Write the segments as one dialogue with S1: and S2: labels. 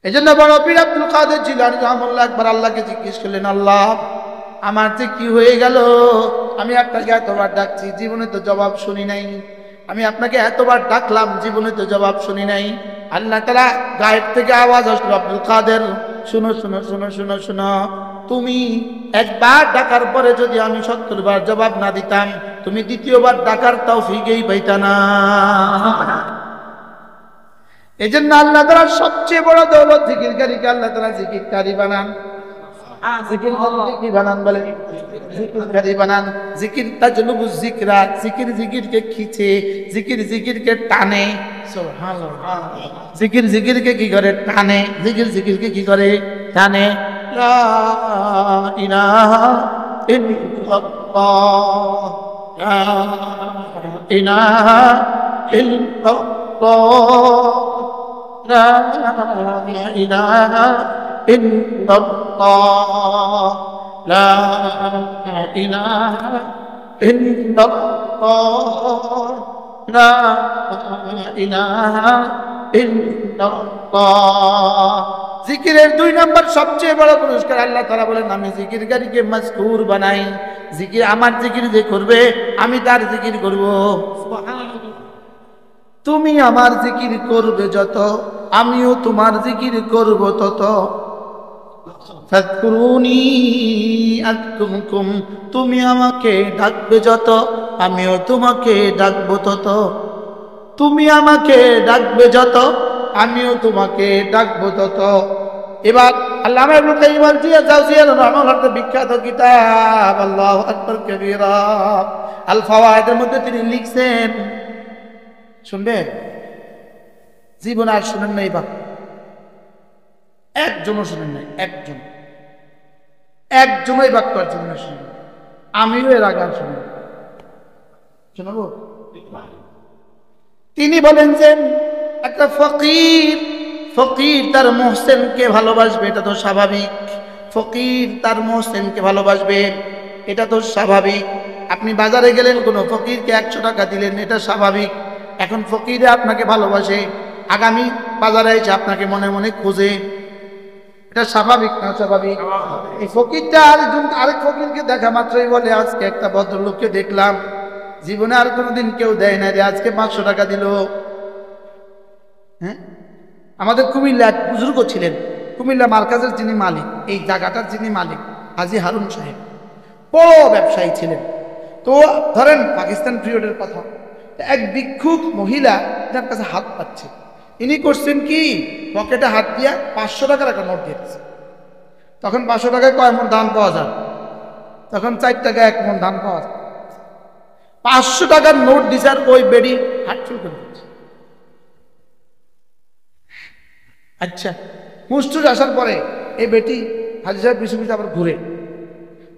S1: এই জন্য বড় পীর আব্দুল কাদের জিলানী রাহমাতুল্লাহ একবার আল্লাহকে জিজ্ঞেস করলেন, আল্লাহ আমার যে কি হয়ে গেল, আমি আপনাকে এতবার ডাকছি জীবনে তো জবাব শুনি নাই, আমি আপনাকে এতবার ডাকলাম জীবনে তো জবাব শুনি নাই। আল্লাহ তাআলা গায়েব থেকে আওয়াজ আসলো, আব্দুল কাদের শুনো শুনো শুনো শুনো শুনো, তুমি একবার ডাকার পরে যদি আমি ৭০ বার জবাব না দিতাম, তুমি দ্বিতীয়বার ডাকার তৌফিকই পাইতা না। এই জন্য আল্লাহ তাআলা সবচেয়ে বড় দৌলত জিকিরকারীকে আল্লাহ তাআলা জিকিরকারী বানান। জিকিরকারীকে কি বানান বলে? জিকিরকারী বানান। জিকির তাজলুবু যিকরা, জিকির জিকিরকে খিচে, জিকির জিকিরকে টানে। সুবহানাল্লাহ। জিকির জিকিরকে কি করে? টানে। জিকির জিকিরকে কি করে? টানে। লা ইলাহা ইল্লাল্লাহ, লা ইলাহা ইল্লাল্লাহ, লা ইলাহা ইল্লাল্লাহ, লা ইলাহা ইল্লাল্লাহ, লা ইলাহা ইল্লাল্লাহ। জিকিরের ২ নম্বর সবচেয়ে বড় পুরস্কার আল্লাহ তাআলা বলেন, আমি জিকিরকারীকে মাযকুর বানাই। জিকির আমার জিকির যে করবে আমি তার জিকির করব। সুবহানাল্লাহ। তুমি আমার জিকির করবে যত, আমিও তোমার জিকির করব তত। ফাযকুরুনি আযকুরকুম, তুমি আমাকে ডাকবে যত, আমিও তোমাকে ডাকবো তত। তুমি আমাকে ডাকবে যত, আমিও তোমাকে ডাকবো তত। এবার আল্লামা ইবনে কাইয়্যিম আল-জাওজিয়্যিহ রাহিমাহুল্লাহর বিখ্যাত কিতাব আল্লাহু আকবার কাবীরা আল ফাওয়ায়েদের মধ্যে তিনি লিখছেন, শুনবেন? জীবন আর শুনেন নাই, বাপ একজনও শুনেন নাই, একজনই বাক্য আর জীবনে শুনেন। আমিও এর আগে আর শুনি, শোনাবো? তিনি বলেন যে একটা ফকির তার মুহসিনকে ভালোবাসবে, এটা তো স্বাভাবিক। ফকির তার মুহসিনকে ভালোবাসবে, এটা তো স্বাভাবিক। আপনি বাজারে গেলেন, কোনো ফকিরকে ১০০ টাকা দিলেন, এটা স্বাভাবিক। এখন ফকিরে আপনাকে ভালোবাসে, আগামী বাজারে এসে আপনাকে মনে মনে খোঁজে, এটা স্বাভাবিক না স্বাভাবিক? এই ফকিরটা আরেক ফকিরকে দেখা মাত্রই বলে, আজকে একটা ভদ্রলোককে দেখলাম, জীবনে আর কোনোদিন কেউ দেয় না রে, আজকে ৫০০ টাকা দিল। হ্যাঁ, আমাদের কুমিল্লা এক বুজুর্গ ছিলেন, কুমিল্লা মার্কাজের যিনি মালিক, এই জায়গাটার যিনি মালিক হাজী হারুন সাহেব, বড় ব্যবসায়ী ছিলেন। তো ধরেন পাকিস্তান পিরিয়ডের কথা, এক ভিক্ষুক মহিলা যার কাছে হাত পাচ্ছে, ইনি করছেন কি, পকেটে হাত দিয়া ৫০০ টাকার একটা নোট দিয়েছে। তখন ৫০০ টাকায় কয় মণ ধান পাওয়া যায়? তখন ৪ টাকা ১ মণ ধান পাওয়া যায়। ৫০০ টাকার নোট দিছে, আর ওই বেডি হাত শুরু করে দিচ্ছে। আচ্ছা, হুস্টুস আসার পরে এই বেটি হাজি সাহেব পিছু পিছু আবার ঘুরে,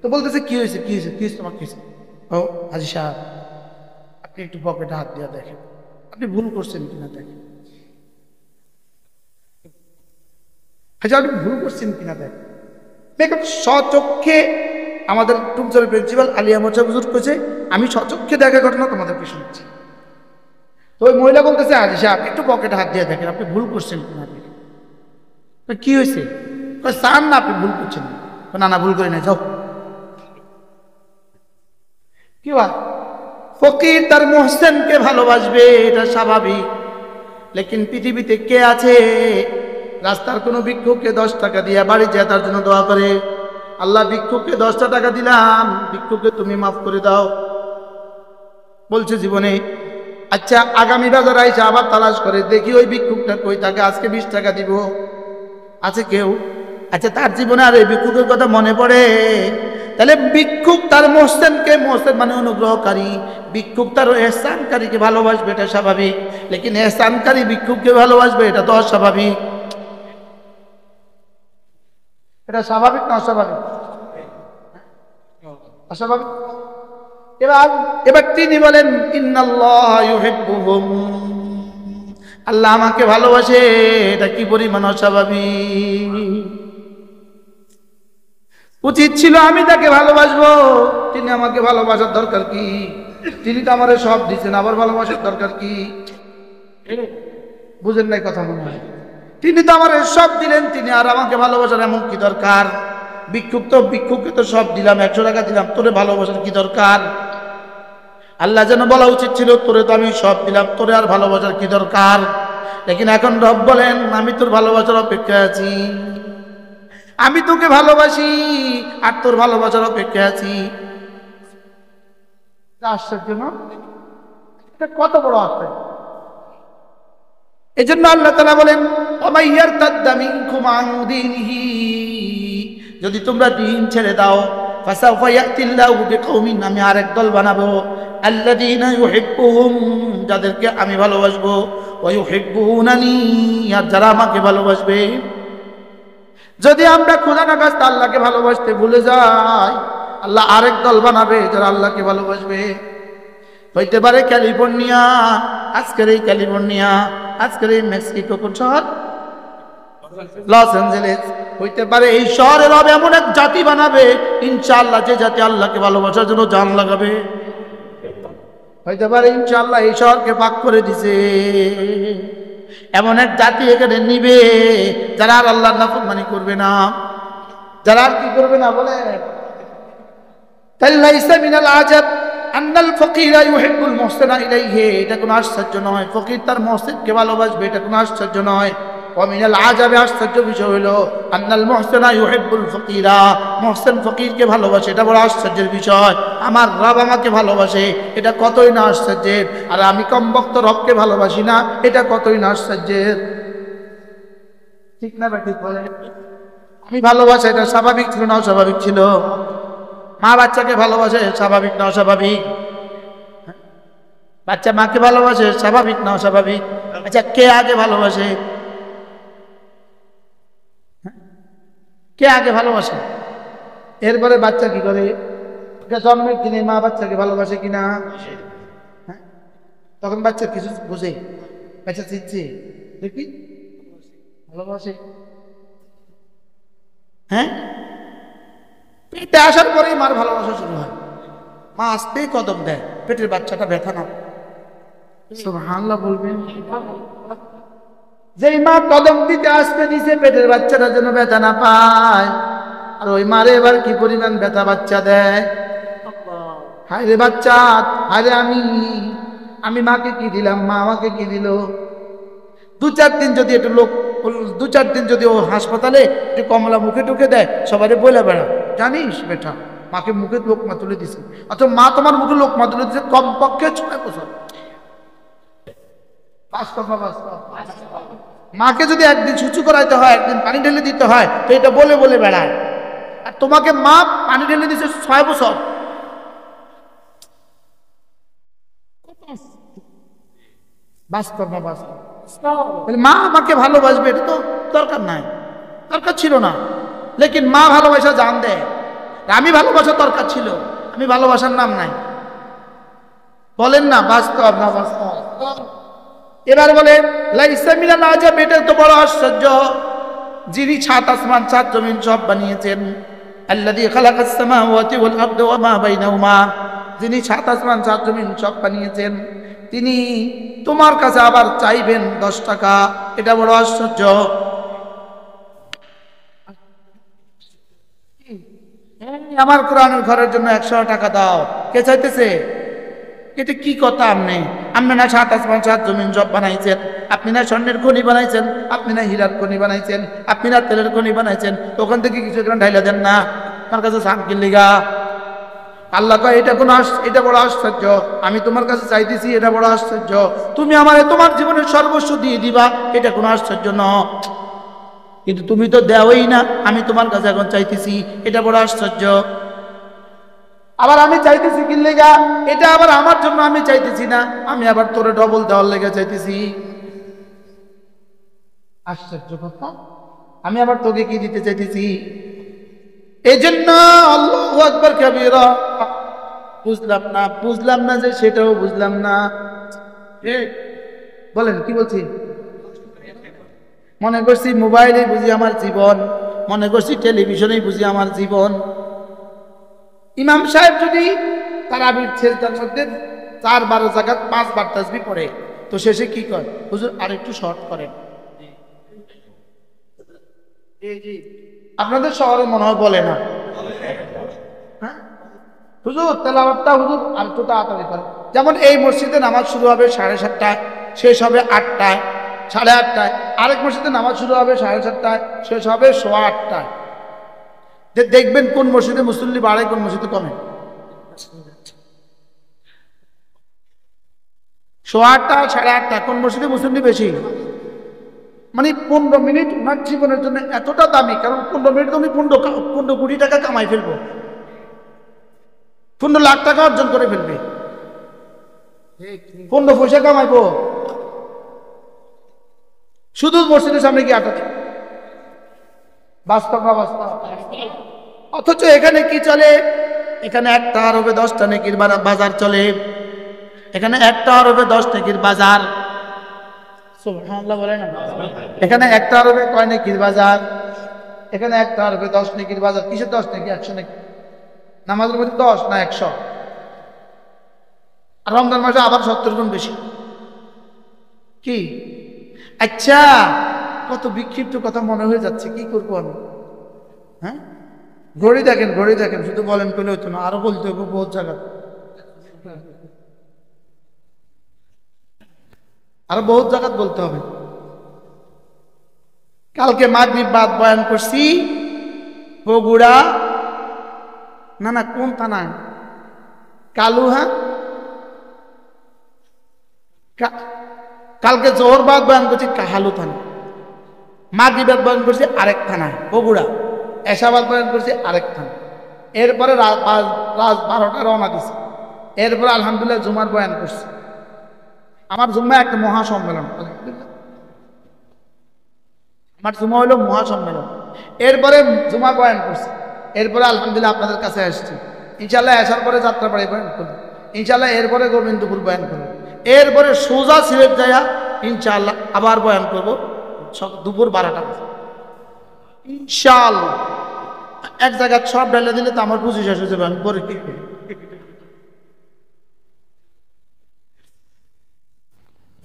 S1: তো বলতেছে কি হয়েছে, কি হয়েছে, কি হয়েছে, তোমার কি হয়েছে? ও হাজি সাহেব, আপনি একটু পকেটে হাত দিয়া দেখেন, আপনি ভুল করছেন কিনা দেখেন। হাজি আপনি ভুল করছেন কিনা দেখেন। দেখুন, স্বচক্ষে আমাদের টুমচরের প্রিন্সিপাল আলিয়া মোর্চা হুজুর কইছে, আমি স্বচক্ষে দেখা ঘটনা তোমাদেরকে শুনছি। তো ওই মহিলা বলতেছে, হাজি সাহেব একটু পকেটে হাত দিয়ে দেখেন, আপনি ভুল করছেন কিনা দেখেন। কি হয়েছে? চান না, আপনি ভুল করছেন। না না, ভুল করি না, যাও। কি হয়? ফকির তার মুহসিনকে ভালোবাসবে, এটা স্বাভাবিক। লেকিন পৃথিবীতে কে আছে রাস্তার কোনো ভিক্ষুককে ১০ টাকা দিয়ে বাড়ি যায় তার জন্য দোয়া করে, আল্লাহ ভিক্ষুককে ১০টা টাকা দিলাম, ভিক্ষুককে তুমি মাফ করে দাও, বলছে জীবনে? আচ্ছা, আগামী বাজার আইসা আবার তালাশ করে, দেখি ওই ভিক্ষুকটা কই থাকে, আজকে ২০ টাকা দিব, আছে কেউ? আচ্ছা, তার জীবনে আর এই ভিক্ষুকের কথা মনে পড়ে? তাহলে ভিক্ষুক তার মুহসিনকে, মুহসিন মানে অনুগ্রহকারী, ভিক্ষুক তার ইহসানকারীকে ভালোবাসবে, এটা স্বাভাবিক। লেকিন ইহসানকারী ভিক্ষুককে ভালোবাসবে, এটা তো অস্বাভাবিক। এটা স্বাভাবিক না অস্বাভাবিক? অস্বাভাবিক। এবার তিনি বলেন, ইন্নাল্লাহা ইউহিব্বুহুম, আল্লাহ আমাকে ভালোবাসে, এটা কি পরিমাণ অস্বাভাবিক। উচিত ছিল আমি তাকে ভালোবাসবো, তিনি আমাকে ভালোবাসার দরকার কি? তিনি তো আমারে সব দিচ্ছেন, আবার ভালোবাসার দরকার কি? বুঝেন নাই কথা মনে হয়? তিনি তো আমার সব দিলেন, তিনি আর আমাকে ভালোবাসার এমন কি দরকার? ভিক্ষুককে তো সব দিলাম, 100 টাকা দিলাম, তোরে ভালোবাসার কি দরকার? আল্লাহ যেন বলা উচিত ছিল, তোরে তো আমি সব দিলাম, তোরে আর ভালোবাসার কি দরকার? লেকিন এখন রব বলেন, আমি তোর ভালোবাসার অপেক্ষায় আছি, আমি তোকে ভালোবাসি আর তোর ভালোবাসার অপেক্ষায় আছি। আশ্চর্য না? এটা কত বড় আশ্চর্য! এই জন্য আল্লাহ তাআলা বলেন, যদি তোমরা দিন ছেড়ে দাও, ফাসাউফা ইয়াতিল্লাহু বিকওমিন, আমি আরেক দল বানাবো, আল্লাযীনা ইউহিব্বুহুম, যাদেরকে আমি ভালোবাসবো, ওয়া ইউহিব্বুনানি, আর যারা আমাকে ভালোবাসবে। যদি আমরা খোদা না খাস্তা আল্লাহকে ভালোবাসতে ভুলে যাই, আল্লাহ আরেক দল বানাবে যারা আল্লাহকে ভালোবাসবে। হইতে পারে ক্যালিফোর্নিয়া, আজকের এই ক্যালিফোর্নিয়া, আজকের এই মেক্সিকো কোন শহর? Los Angeles. হইতে পারে এই শহরের হবে এমন এক জাতি বানাবে ইনশাআল্লাহ, যে জাতি আল্লাহকে ভালোবাসার জন্য জান লাগাবে। হইতে পারে ইনশাআল্লাহ এই শহরকে ভাগ করে দিছে, এমন এক জাতি এখানে নিবে যারা আর আল্লাহর নাফরমানি করবে না, যারা আর কি করবে না বলে। তাইলাইসা মিনাল আজাব আন্নাল ফকিরা ইউহিব্বুল মুহসিনা ইলাইহি, এটা কোনো আশ্চর্য নয়। ফকির তার মুহসিনকে ভালোবাসবে, এটা কোনো আশ্চর্য নয়। ওয়া মিনাল আজাবে, আশ্চর্য বিষয় হলো আন্নাল মুহসিনা ইউহিব্বুল ফকিরা, মুহসিন ফকিরকে ভালোবাসে, এটা বড় আশ্চর্যের বিষয়। আমার রব আমাকে ভালোবাসে, এটা কতই না আশ্চর্যের। আর আমি কমবক্ত রবকে ভালোবাসি না, এটা কতই না আশ্চর্যের। ঠিক না ঠিক বলে? আমি ভালোবাসা, এটা স্বাভাবিক ছিল না অস্বাভাবিক ছিল? মা বাচ্চাকে ভালোবাসে, স্বাভাবিক না অস্বাভাবিক? বাচ্চা মাকে ভালোবাসে, স্বাভাবিক না অস্বাভাবিক? আচ্ছা, কে আগে ভালোবাসে? কে আগে ভালোবাসে? এরপরে বাচ্চা কি করে? জন্মের দিনে মা বাচ্চাকে ভালোবাসে কিনা? তখন বাচ্চা কিছু বুঝে, বাচ্চা চিনছে, দেখি ভালোবাসে। হ্যাঁ, পেটে আসার পরেই মার ভালোবাসা শুরু হয়। মা আসতেই কদম দেয়, পেটের বাচ্চাটা ব্যথা না। সুবহানাল্লাহ বলবেন। যেই মা কদম দিতে আসতে দিছে, পেটের বাচ্চাটা যেন ব্যথা না পায়, আর ওই মারে এবার কি পরিমাণ ব্যথা বাচ্চা দেয়। হায় রে বাচ্চা, হায় রে আমি মাকে কি দিলাম, মা আমাকে কি দিল। 2-4 দিন যদি একটু লোক, 2-4 দিন যদি ও হাসপাতালে একটু কমলা মুখে টুকে দেয়, সবাই বলে বেড়া, জানিস বেটা মাকে মুখে লোকমা তুলে দিছে। অথচ মা তোমার মুখে লোকমা তুলে দিছে কমপক্ষে 6 বছর। বাস্তব না বাস্তব? মাকে যদি একদিন সুচু করাইতে হয়, একদিন পানি ঢেলে দিতে হয়, তো এটা বলে বলে বেড়ায়। আর তোমাকে মা পানি ঢেলে দিছে 6 বছর। বাস্তব না বাস্তব? মা আমাকে ভালোবাসবে, এটা তো দরকার নাই, দরকার ছিল না। লেকিন মা ভালোবাসা জান দেয়। আমি ভালোবাসা দরকার ছিল, আমি ভালোবাসার নাম নাই। বলেন না বাস্তব না বাস্তব? এবার বলে লাইসা মিনাল আজাব, এটা তো বড় আশ্চর্য। যিনি 7 আসমান 7 জমিন সব বানিয়েছেন, আল্লাযী খালাকাস সামাওয়াতি ওয়াল আরদা ওয়া মা বাইনাহুমা, যিনি 7 আসমান 7 জমিন সব বানিয়েছেন, তিনি তোমার কাছে আবার চাইবেন 10 টাকা, এটা বড় আশ্চর্য। আমার কোরআনের ঘরের জন্য 100 টাকা দাও, কে চাইতেছে? এটা কি কথা? আপনি না 7 আসমান 7 জমিন সব বানাইছেন, আপনি না স্বর্ণের খনি বানাইছেন, আপনি না হীরার খনি বানাইছেন, আপনি না তেলের খনি বানাইছেন, ওখান থেকে কিছু এখানে ঢাইলা দেন না, আমার কাছে সামকিন লিগা। আল্লাহ কয় এটা বড় আশ্চর্য। আমি তোমার কাছে চাইতেছি, এটা বড় আশ্চর্য। তুমি আমারে তোমার জীবনের সর্বস্ব দিয়ে দিবা, এটা কোনো আশ্চর্য নয়। কিন্তু তুমি তো দেওই না, আমি তোমার কাছে এখন চাইতেছি, এটা বড় আশ্চর্য। আবার আমি চাইতেছি কি লেগা, এটা আবার আমার জন্য আমি চাইতেছি না, আমি আবার তোরে ডবল দেওয়ার লেগে চাইতেছি। আশ্চর্য কথা। আমি আবার তোকে কি দিতে চাইতেছি। এই জন্য আল্লাহু আকবার কাবীরা। বুঝলাম না যে সেটাও বুঝলাম না। বলেন কি বলছি? মনে করছি মোবাইলে বুঝি আমার জীবন, মনে করছি টেলিভিশনেই বুঝি আমার জীবন। ইমাম সাহেব যদি তারাবির সেজদার মধ্যে 4-12 জায়গা 5 বার তাসবিহ পড়ে, তো শেষে কি কর? হুজুর আরেকটু শর্ট করেন। আপনাদের শহরে মনে হয় বলে না। হ্যাঁ হুজুর তেলাওয়াতটা হুজুর আর একটু তাড়াতাড়ি করেন। যেমন এই মসজিদে নামাজ শুরু হবে 7:30টায়, শেষ হবে 8টায়, 8:30টায়। আরেক মসজিদে নামাজ শুরু হবে 7:30টায়, শেষ হবে 8:15টায়। যে দেখবেন কোন মসজিদে মুসল্লি বাড়ে, কোন মসজিদে কমে। 8:15, 8:30, কোন মসজিদে মুসল্লি বেশি। মানে 15 মিনিট ওনার জীবনের জন্য এতটা দামি, কারণ 15 মিনিট উনি 15 কোটি টাকা কামাই ফেলবো, 15 লাখ টাকা অর্জন করে ফেলবে, 15 পয়সা কামাইবো শুধু মসজিদের সামনে গিয়ে আটাতে। বাস্তব না বাস্তব? অথচ এখানে কি চলে? এখানে একটা আরবে 10টা নেকির বাজার চলে। এখানে একটা আরবে 10 নেকির বাজার। সুবহানাল্লাহ বলে না? এখানে একটা আরবে কয় নেকির বাজার? এখানে একটা আরবে 10 নেকির বাজার। কিসের 10 নেকি? 100 নেকি। নামাজের মধ্যে 10 না 100। আর রমজান মাসে আবার 70 গুণ বেশি। কি আচ্ছা, কত বিক্ষিপ্ত কথা মনে হয়ে যাচ্ছে, কি করবো আমি? হ্যাঁ ঘড়ি দেখেন, ঘড়ি দেখেন, শুধু বলেন পেলে হইতো না, আরো বলতে হবে বহুত জায়গা, আরো বহুত জায়গা বলতে হবে। কালকে মাগরিব বাদ বয়ান করছি বগুড়া, না না কোন থানায়, কালুহা। কালকে জোহর বাদ বয়ান করছি কাহালু থানা, মাগরিব বাদ বয়ান করছি আরেক থানায় বগুড়া, এশাবাদ বয়ান করছি আরেক থানা। এরপরে রাত 12টা রওনা দিছি। এরপরে আলহামদুলিল্লাহ জুমার বয়ান করছি। আমার জুম্মা একটা মহাসম্মেলন, আলহামদুলিল্লাহ আমার জুমা হলো মহাসম্মেলন। এরপরে জুমা বয়ান করছি। এরপরে আলহামদুলিল্লাহ আপনাদের কাছে আসছি। ইনশাল্লাহ আসার পরে যাত্রাবাড়ি বয়ান করবো ইনশাল্লাহ। এরপরে গোবিন্দপুর বয়ান করবো। এরপরে সোজা সিলেট যাইয়া ইনশাআল্লাহ আবার বয়ান করবো দুপুর 12টা বাজে ইনশাআল্লাহ। এক জায়গায় সব ঢেলে দিলে তো আমার বুঝি শেষ হয়ে যাবে, আমি পরে কি করি।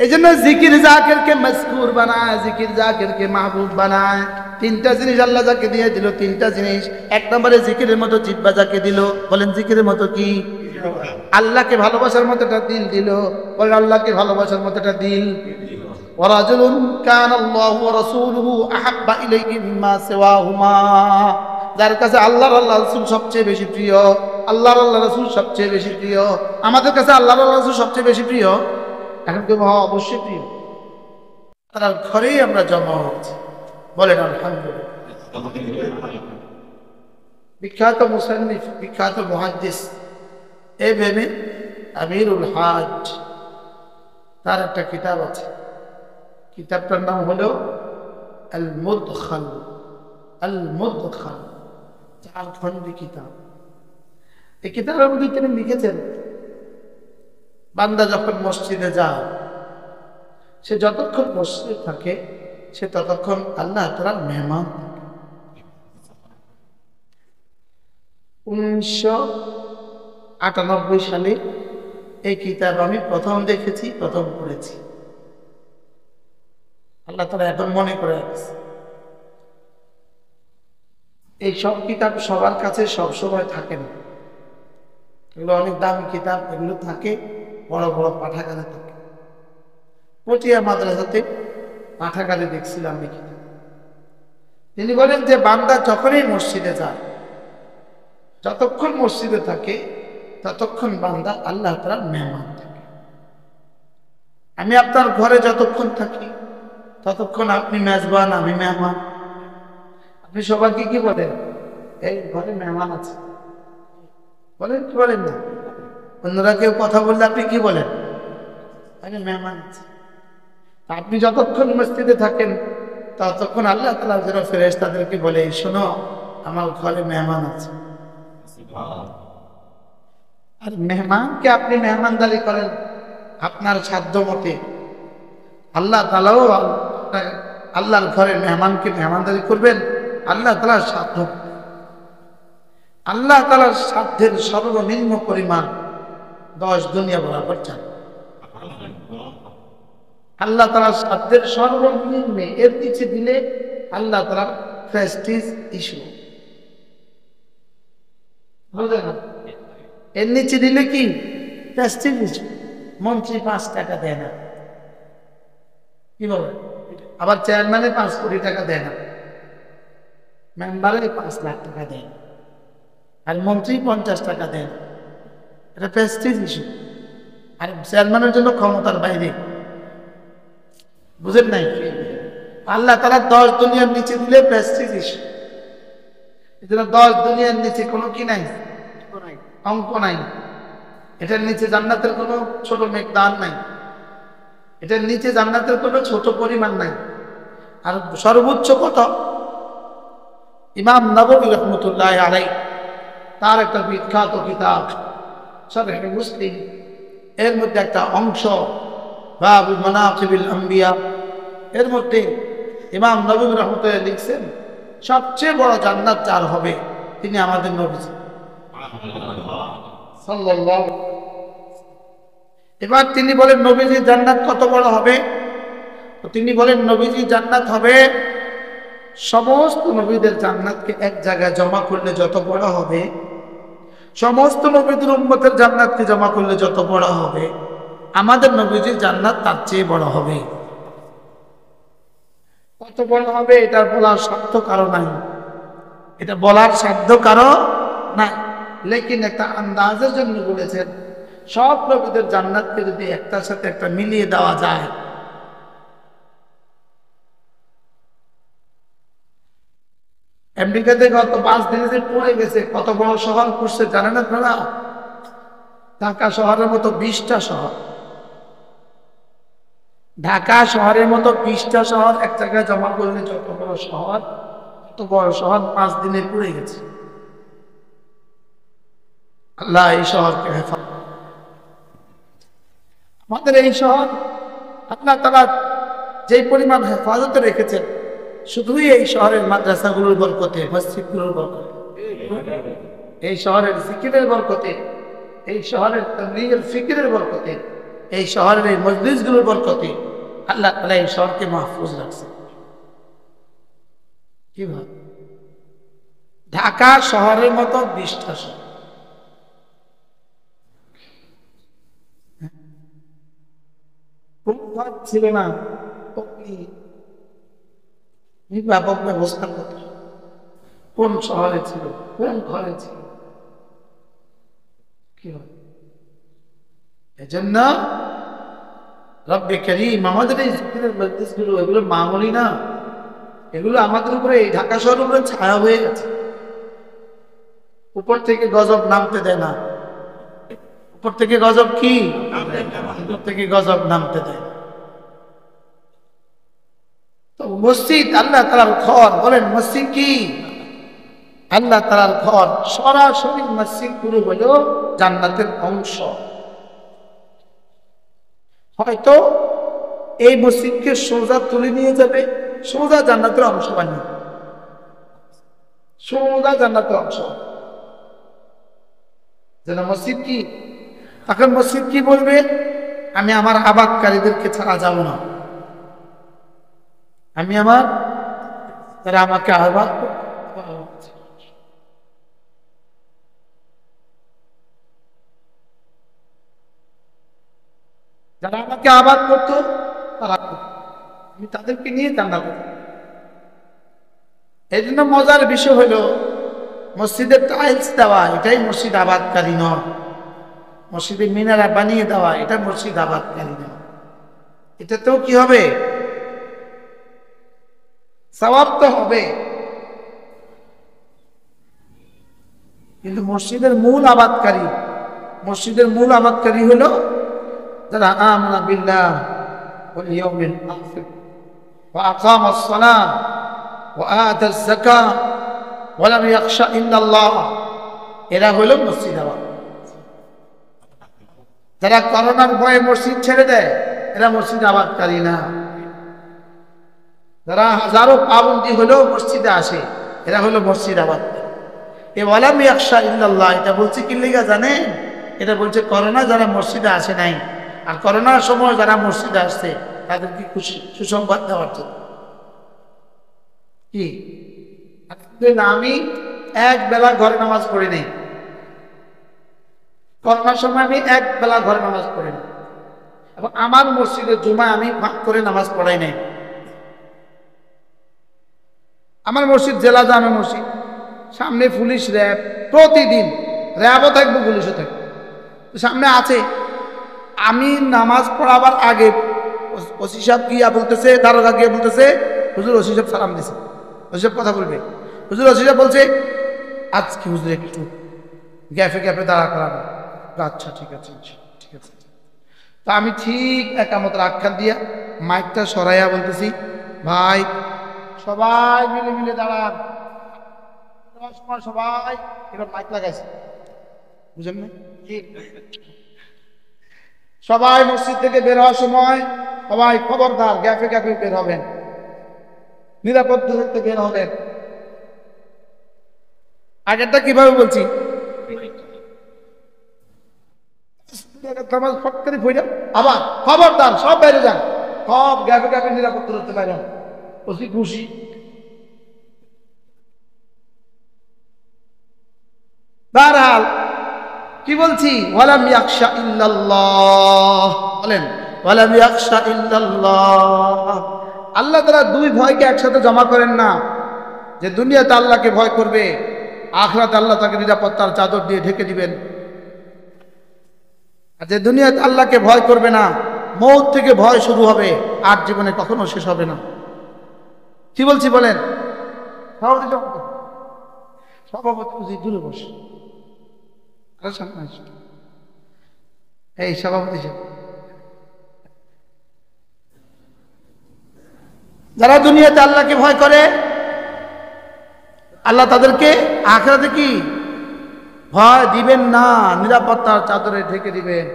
S1: এই জন্য জিকির জাকিরকে মজকুর বানায়, জিকির জাকিরকে মাহবুব বানায়। 3টা জিনিস আল্লাহ যাকে দিয়ে দিল, 3টা জিনিস। 1 নম্বরে জিকিরের মতো জিহ্বা যাকে দিল, বলেন জিকিরের মতো কি? আল্লাহকে ভালোবাসার মতো একটা দিল দিল, বলেন আল্লাহকে ভালোবাসার মতো একটা দিল। ওয়ারাজুলুন কানাল্লাহু ওয়া রাসূলুহু আহাব্বা ইলাইহি মিম্মা সিওয়াহুমা, যার কাছে আল্লাহর রাসূল সবচেয়ে বেশি প্রিয়, আল্লাহর রাসূল সবচেয়ে বেশি প্রিয়। আমাদের কাছে আল্লাহর রাসূল সবচেয়ে বেশি প্রিয়। এখন কেউ অবশ্যই প্রিয়, তার ঘরেই আমরা জমা হচ্ছি, বলেন আলহামদুলিল্লাহ। বিখ্যাত মুসান্নিফ, বিখ্যাত মুহাদ্দিস ভেবে আমিরুল হাজ, তার একটা কিতাব আছে। কিতাবটার নাম হলো আল মুদখাল। আল মুদখাল 4 খণ্ডি কিতাব। এই কিতাবের মধ্যে তিনি লিখেছেন, বান্দা যখন মসজিদে যায়, সে যতক্ষণ মসজিদে থাকে সে ততক্ষণ আল্লাহ তাআলার মেহমান থাকে। 1998 সালে এই কিতাব আমি প্রথম দেখেছি, প্রথম পড়েছি। আল্লাহ তাআলা এখন মনে করে রাখছে। এই সব কিতাব সবার কাছে সব সময় থাকে না, এগুলো অনেক দামি কিতাব, এগুলো থাকে বড় বড় পাঠাগারে থাকে। পটিয়া মাদ্রাসাতে পাঠাগারে দেখছিলাম এই কিতাব। তিনি বলেন যে বান্দা যখনই মসজিদে যায়, যতক্ষণ মসজিদে থাকে ততক্ষণ বান্দা আল্লাহ তাআলার মেহমান থাকে। আমি আপনার ঘরে যতক্ষণ থাকি ততক্ষণ আপনি মেজবান, আমি মেহমান। আপনি সবাইকে কি বলেন? এই ঘরে মেহমান আছে বলেন, কি বলেন না? অন্যরা কেউ কথা বললে আপনি কি বলেন? আরে মেহমান আছে। আপনি যতক্ষণ মসজিদে থাকেন ততক্ষণ আল্লাহ তাআলা যেন ফেরেশতাদেরকে বলে, শোনো আমার ঘরে মেহমান আছে। আর মেহমানকে আপনি মেহমানদারি করেন আপনার সাধ্য মতে, আল্লাহ তাআলাও আল্লাহর ঘরে মেহমানকে মেহমানদারি করবেন আল্লাহ তাআলার সাধ্য। আল্লাহ তাআলার সাধ্যের সর্বনিম্ন পরিমাণ 10 দুনিয়া বরাবর চান। আল্লাহ তাআলার সাধ্যের সর্বনিম্ন, এর নিচে দিলে আল্লাহ তাআলার প্রেস্টিজ ইস্যু, বুঝলেন না? এর নিচে দিলে কি প্রেস্টিজ ইস্যু। মন্ত্রী 5 টাকা দেয় না, কি বলে? আবার চেয়ারম্যানে 5 কোটি টাকা দেয় না, মেম্বারে 5 লাখ টাকা দেয় না, আর মন্ত্রী 50 টাকা দেয় না। এটা প্রেস্টিজ ইস্যু। আর চেয়ারম্যানের জন্য ক্ষমতার বাইরে, বুঝেন নাই? আল্লাহ তাআলা 10 দুনিয়ার নিচে দিলে প্রেস্টিজ ইস্যু। এজন্য 10 দুনিয়ার নিচে কোনো কি নাই, অঙ্ক নাই। এটার নিচে জান্নাতের কোনো ছোট মেঘদান নাই, এটার নিচে জান্নাতের কোনো ছোট পরিমাণ নাই। আর সর্বোচ্চ কত? ইমাম নববী রাহমাতুল্লাহি আলাইহি তার একটা বিখ্যাত কিতাব শারহ মুসলিম, এর মধ্যে একটা অংশ বাবু মানাকিবিল আম্বিয়া, এর মধ্যে ইমাম নববী রাহমাতুল্লাহি লিখছেন সবচেয়ে বড় জান্নাত যার হবে তিনি আমাদের নবীজি সাল্লাল্লাহু। এবার তিনি বলেন নবীজির জান্নাত কত বড় হবে? তো তিনি বলেন নবীজি জান্নাত হবে সমস্ত নবীদের জান্নাতকে এক জায়গায় জমা করলে যত বড় হবে, সমস্ত নবীদের উম্মতের জান্নাতকে জমা করলে যত বড় হবে, আমাদের নবীজির জান্নাত তার চেয়ে বড় হবে। কত বড় হবে এটা বলার সাধ্য কারো নাই, এটা বলার সাধ্য কারো নাই। লেকিন একটা আন্দাজের জন্য বলেছেন সব নবীদের জান্নাতকে যদি একটার সাথে একটা মিলিয়ে দেওয়া যায়, আমেরিকাতে গত 5 দিনে যে পড়ে গেছে, কত বড় শহর করছে জানেন আপনারা? ঢাকা শহরের মতো 20টা শহর, ঢাকা শহরের মতো 20টা শহর এক জায়গায় জমা করলে যত বড় শহর, তত বড় শহর 5 দিনে পড়ে গেছে। আল্লাহ এই শহরকে হেফাজত, আমাদের এই শহর আল্লাহ তাআলা যেই পরিমাণ হেফাজতে রেখেছেন, শুধুই এই শহরের মাদ্রাসাগুলোর বরকতে, মসজিদগুলোর বরকতে, এই শহরের জিকিরের বরকতে, এই শহরের তাবলীগের ফিকিরের বরকতে, এই শহরের এই মজলিসগুলোর বরকতে আল্লাহ তাআলা এই শহরকে মাহফুজ রাখছে। কিভাবে? ঢাকা শহরের মতো 20টা শহর, কোন ঘর ছিল না ব্যাপক ব্যবস্থা করত, কোন শহরে ছিল, কোন ঘরে ছিল? কি হয়? এজন্য রব্বে কারীম আমাদের এই জিকিরের মজলিসগুলো, এগুলো মামুলি না, এগুলো আমাদের উপরে, এই ঢাকা শহরের উপরে ছায়া হয়ে গেছে। উপর থেকে গজব নামতে দেয় না, উপর থেকে গজব কি, উপর থেকে গজব নামতে দেয়। তো মসজিদ আল্লাহ তাআলার ঘর, বলেন মসজিদ কি? আল্লাহ তাআলার ঘর। সরাসরি মসজিদ গুলো হলো জান্নাতের অংশ। হয়তো এই মসজিদকে সোজা তুলে নিয়ে যাবে, সোজা জান্নাতের অংশ বানিয়ে, সোজা জান্নাতের অংশ। যেন মসজিদ কি, তখন মসজিদ কি বলবে? আমি আমার আবাদকারীদেরকে ছাড়া যাব না, আমি আমার যারা আমাকে আহ্বান, যারা আমাকে আবাদ করতো তারা, আমি তাদেরকে নিয়ে জান্নাত। এই জন্য মজার বিষয় হলো মসজিদের টাইলস দেওয়া এটাই মসজিদ আবাদকারী নয়, মসজিদে মিনারা বানিয়ে দেওয়া এটা মসজিদ আবাদকারী নয়। এটাতেও কি হবে? সওয়াব তো হবে, কিন্তু মসজিদের মূল আবাদকারী, মসজিদের মূল আবাদকারী হলো যারা আমানা বিল্লাহ ওয়াল ইয়াউমিল আখির ওয়া আকামাস সালাহ ওয়া আতাজ যাকাহ ওয়া লাম ইয়াখশা ইল্লাল্লাহ, এরা হলো মসজিদ আবাদ। যারা করোনার ভয়ে মসজিদ ছেড়ে দেয় এরা মসজিদ আবাদকারী না। যারা হাজারো পাবন্দি হলেও মসজিদে আসে এরা হলো মসজিদ আবাদকারী। এ ওয়া লাম ইয়াখশা ইল্লাল্লাহ এটা বলছে কি লিগা জানেন? এটা বলছে করোনা যারা মসজিদে আসে নাই আর করোনার সময় যারা মসজিদে আসছে তাদেরকে খুশি সুসংবাদ দেওয়ার জন্য। কি আমি এক বেলা ঘরে নামাজ পড়ি নাই, করোনার সময় আমি এক বেলা ঘরে নামাজ পড়ি নাই, এবং আমার মসজিদে জুমায় আমি ভাগ করে নামাজ পড়াই নাই। আমার মসজিদ জেলা জামে মসজিদ, সামনে পুলিশ র্যাব, প্রতিদিন র্যাবও থাকবে পুলিশও থাকবে, সামনে আছে। আমি নামাজ পড়াবার আগে ওসি সাহেব গিয়া বলতেছে, দারোগা গিয়ে বলতেছে, হুজুর ওসি সাহেব সালাম দিছে, ওসি সাহেব কথা বলবে, হুজুর ওসি সাহেব বলছে আজকে হুজুর একটু গ্যাপে গ্যাপে দাঁড়া করানো। আচ্ছা ঠিক আছে ঠিক আছে। তা আমি ঠিক একামতের আখ্যান দিয়া মাইকটা সরাইয়া বলতেছি, ভাই সবাই মিলে মিলে দাঁড়ান, সময় সবাই এবার মাইক লাগাইছে, বুঝেন না? সবাই মসজিদ থেকে বের হওয়ার সময় সবাই খবরদার গ্যাপে গ্যাপে বের হবেন, নিরাপদ দূরত্বে বের হবেন। আগেরটা কিভাবে বলছি, আবার খবরদার সব বাইরে যান, সব গ্যাপে গ্যাপে নিরাপদ দূরত্বে বাইরে হন। ওসি খুশি। বারহাল কি বলছি, ওয়ালাম ইয়াখশা ইল্লাল্লাহ, বলেন ওয়ালাম ইয়াখশা ইল্লাল্লাহ। আল্লাহ তাআলা দুই ভয়কে একসাথে জমা করেন না, যে দুনিয়াতে আল্লাহকে ভয় করবে, আখিরাতে আল্লাহ তাকে নিরাপত্তার চাদর দিয়ে ঢেকে দিবেন। আর যে দুনিয়াতে আল্লাহকে ভয় করবে না, মৌত থেকে ভয় শুরু হবে, আর জীবনে কখনো শেষ হবে না। কি বলছি বলেন? সভাপতি দূরে বসে, এই সভাপতি যারা দুনিয়াতে আল্লাহকে ভয় করে, আল্লাহ তাদেরকে আখিরাতে কি ভয় দিবেন না, নিরাপত্তার চাদরে ঢেকে দিবেন।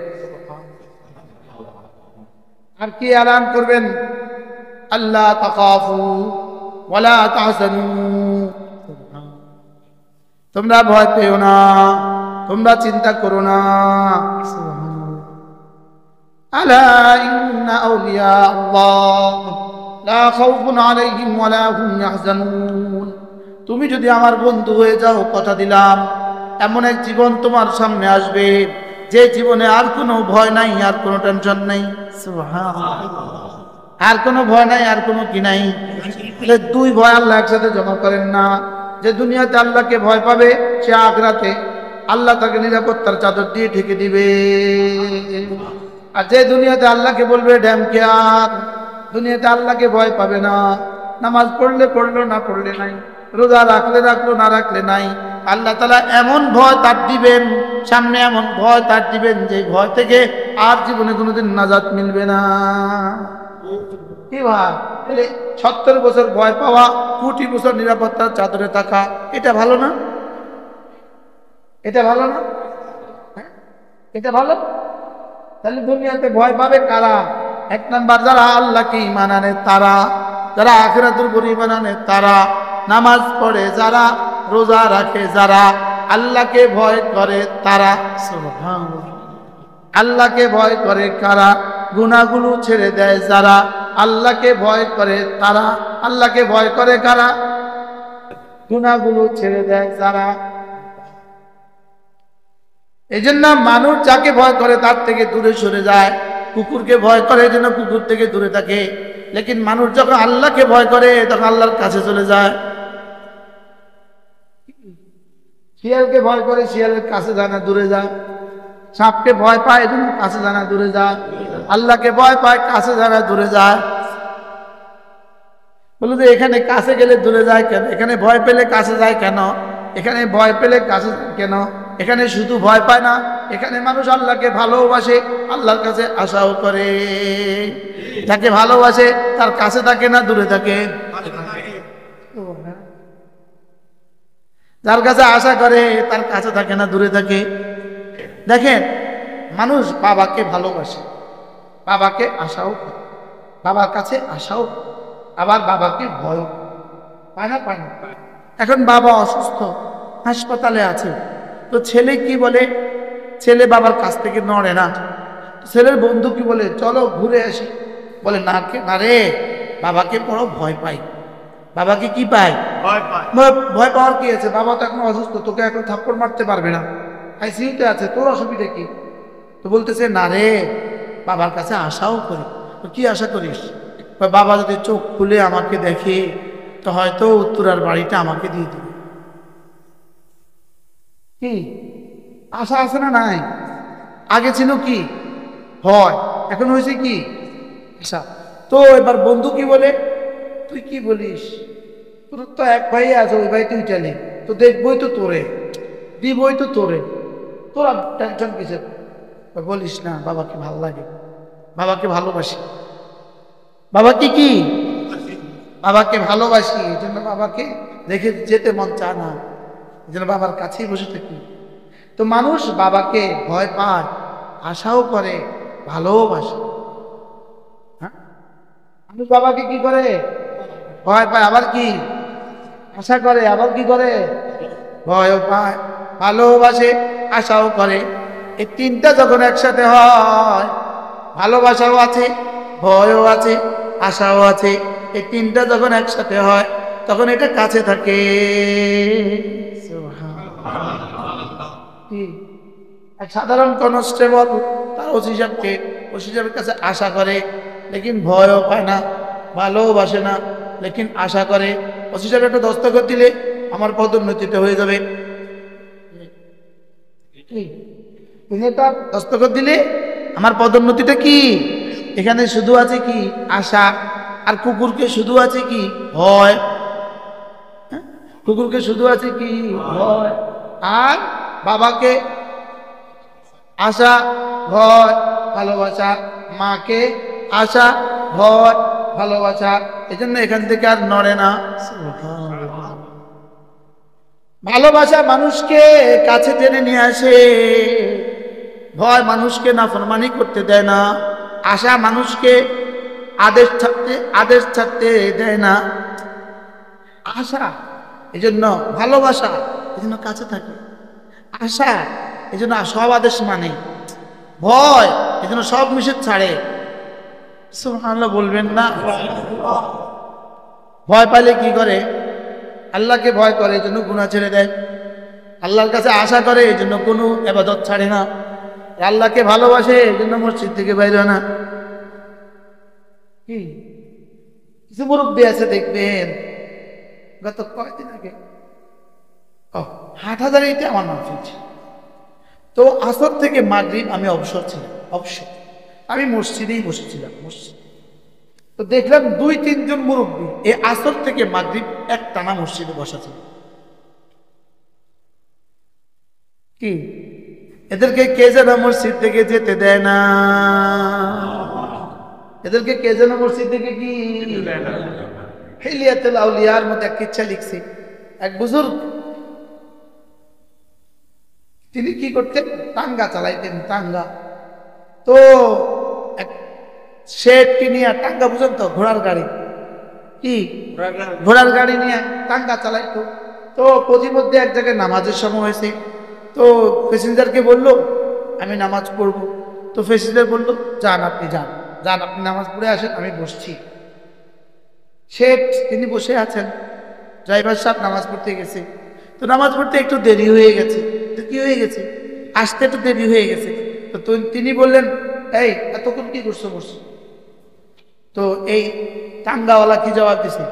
S1: আর কি এলান করবেন, আল্লাহ তাখাফু ওয়ালা তাহজানু, তোমরা ভয় পেও না, তোমরা চিন্তা করো না। আলা ইন্না আউলিয়া আল্লাহ লা খাউফুন আলাইহিম ওয়ালা হুম ইয়াহজানুন। তুমি যদি আমার বন্ধু হয়ে যাও, কথা দিলাম এমন এক জীবন তোমার সামনে আসবে, যে জীবনে আর কোনো ভয় নাই, আর কোনো টেনশন নাই, আর কোনো ভয় নাই, আর কোনো কি নাই। দুই ভয় আল্লাহ একসাথে জমা করেন না। যে দুনিয়াতে আল্লাহকে ভয় পাবে, সে আখিরাতে আল্লাহ তাকে নিরাপত্তার চাদর দিয়ে ঢেকে দিবে। আর যে দুনিয়াতে আল্লাহকে বলবে ড্যাম কেয়ার, দুনিয়াতে আল্লাহকে ভয় পাবে না, নামাজ পড়লে পড়লো, না পড়লে নাই, রোজা রাখলে রাখলো, না রাখলে নাই, আল্লাহ তাআলা এমন ভয় তার দিবেন, সামনে এমন ভয় তার দিবেন, যে ভয় থেকে আর জীবনে কোনোদিন নাজাত মিলবে না। কি ভাই, 70 বছর ভয় পাওয়া, 20 বছর নিরাপত্তার চাদরে থাকা, এটা ভালো না? এটা ভালো না? এটা ভালো। তাহলে দুনিয়াতে ভয় পাবে কারা? এক নাম্বার যারা আল্লাহকে ঈমান আনে তারা, যারা আখিরাতের উপর ঈমান আনে তারা, নামাজ পড়ে যারা, রোজা রাখে যারা, আল্লাহকে ভয় করে তারা। সুবহানাল্লাহ। আল্লাহকে ভয় করে কারা? গুনাহগুলো ছেড়ে দেয় যারা, আল্লাহকে ভয় করে তারা। আল্লাহকে ভয় করে কারা? গুনাহগুলো ছেড়ে দেয় যারা। এই জন্য মানুষ যাকে ভয় করে তার থেকে দূরে সরে যায়। কুকুরকে ভয় করে এই জন্য কুকুর থেকে দূরে থাকে, লেকিন মানুষ যখন আল্লাহকে ভয় করে তখন আল্লাহর কাছে চলে যায়। শিয়ালকে ভয় করে শিয়ালের কাছে যায় না, দূরে যায়। সাপকে ভয় পায় এই জন্য কাছে যায় না, দূরে যায়। আল্লাহকে ভয় পায়, কাছে যায় না, দূরে যায়। বললো যে এখানে কাছে গেলে দূরে যায় কেন? এখানে ভয় পেলে কাছে যায় কেন? এখানে ভয় পেলে কাছে কেন? এখানে শুধু ভয় পায় না, এখানে মানুষ আল্লাহকে ভালোবাসে, আল্লাহর কাছে আশাও করে। যাকে ভালোবাসে তার কাছে থাকে না, দূরে থাকে। যার কাছে আশা করে তার কাছে থাকে না, দূরে থাকে। দেখেন, মানুষ বাবাকে ভালোবাসে, বাবাকে আশাও করে, বাবার কাছে আশাও, আবার বাবাকে ভয় পায় না, পায় না। এখন বাবা অসুস্থ, হাসপাতালে আছে, তো ছেলে কি বলে? ছেলে বাবার কাছ থেকে নড়ে না। ছেলের বন্ধু কি বলে? চলো ঘুরে আসি। বলে না, না রে, বাবাকে বড় ভয় পাই, বাবাকে কি পায়?
S2: ভয় পায়।
S1: ভয় পাওয়ার কি আছে? বাবা তো এখন অসুস্থ, তোকে এখন থাপ্পড় মারতে পারবে না, আইসিইউতে আছে, তোর অসুবিধা কি? তো বলতেছে না রে, বাবার কাছে আশাও করি। তো কি আশা করিস? বাবা যদি চোখ খুলে আমাকে দেখে তো হয়তো উত্তরার বাড়িটা আমাকে দিয়ে দিবে। কি আশা আছে না নাই? আগে ছিল কি হয়, এখন হয়েছে কি আশা। তো এবার বন্ধু কি বলে, তুই কি বলিস, তোর তো এক ভাই আছে, ওই ভাই তুই চালি, তো দেখবই তো তোরে, দিবই তো তোরে, তোরা টেনশন কিসের? বলিস না, বাবাকে ভালো লাগে, বাবাকে ভালোবাসি, বাবাকে কি বাবাকে ভালোবাসি, এই জন্য বাবাকে রেখে যেতে মন চায় না, এই জন্য বাবার কাছেই বসে থাকি। তো মানুষ বাবাকে ভয় পায়, আশাও করে, ভালোবাসে। হ্যাঁ, মানুষ বাবাকে কি করে? ভয় পায়, আবার কি আশা করে, আবার কি করে? ভয়ও পায়, ভালোবাসে, আশাও করে। এই তিনটা যখন একসাথে হয়, ভালোবাসাও আছে, ভয়ও আছে, আশাও আছে, এই তিনটা যখন একসাথে হয় তখন এটা কাছে থাকে। কি এক সাধারণ কনস্টেবল তার ওসি সাহেবের কাছে আশা করে, লেকিন ভয়ও পায় না, ভালোবাসে না, লেকিন আশা করে ওসি সাহেব একটা দস্তখত দিলে আমার পদোন্নতিটা হয়ে যাবে। তিনি একটা দস্তখত দিলে আমার পদোন্নতিটা কি, এখানে শুধু আছে কি আশা। আর কুকুরকে শুধু আছে কি ভয়, কুকুরকে শুধু আছে কি ভয়। আর বাবাকে আশা, ভয়, ভালোবাসা, মাকে আশা, ভয়, ভালোবাসা, এই জন্য এখান থেকে আর নড়ে না। ভালোবাসা মানুষকে কাছে টেনে নিয়ে আসে, ভয় মানুষকে নাফরমানি করতে দেয় না, আশা মানুষকে আদেশ ছাড়তে দেয় না। আশা এই জন্য ভালোবাসা, এই জন্য কাছে থাকে। আশা এই জন্য সব আদেশ মানে, ভয় এই জন্য সব নিষেধ ছাড়ে। সুবহানাল্লাহ বলবেন না? ভয় পাইলে কি করে? আল্লাহকে ভয় করে, এই জন্য গুনাহ ছেড়ে দেয়। আল্লাহর কাছে আশা করে, এই জন্য কোনো ইবাদত ছাড়ে না। আল্লাহকে ভালোবাসে, এই জন্য মসজিদ থেকে বাইরে হয় না। কি কিছু মুরব্বী আছে দেখবেন, গত কয়েকদিন আগে হাটহাজারীতে আমার মাহফিল ছিল। তো আসর থেকে মাগরিব আমি অবসর ছিলাম, অবসর আমি মসজিদেই বসেছিলাম। মসজিদ তো দেখলাম 2-3 জন মুরব্বী এই আসর থেকে মাগরিব একটানা মসজিদে বসা ছিল। কি এদেরকে কে যেন মসজিদ থেকে যেতে দেয় না, এদেরকে কে যেন মসজিদ থেকে কি হিলিয়াতুল আউলিয়ার মধ্যে এক কিচ্ছা লিখছে এক বুজুর্গ। তিনি কি করতেন? টাঙ্গা চালাইতেন, টাঙ্গা। তো এক শেড কিনিয়া, টাঙ্গা বুঝেন তো, ঘোড়ার গাড়ি, কি ঘোড়ার গাড়ি নিয়ে টাঙ্গা চালাইতো। তো প্রতিমধ্যে এক জায়গায় নামাজের সময় হয়েছে, তো প্যাসেঞ্জারকে বলল আমি নামাজ পড়ব। তো প্যাসেঞ্জার বলল যান, আপনি যান, যান আপনি নামাজ পড়ে আসেন, আমি বসছি। শেঠ তিনি বসে আছেন, ড্রাইভার সাহেব নামাজ পড়তে গেছে। তো নামাজ পড়তে একটু দেরি হয়ে গেছে। তো কি হয়ে গেছে? আসতে একটু দেরি হয়ে গেছে। তো তিনি বললেন, এই এতক্ষণ কি করছো বসছো? তো এই টাঙ্গাওয়ালা কি জবাব দিছে?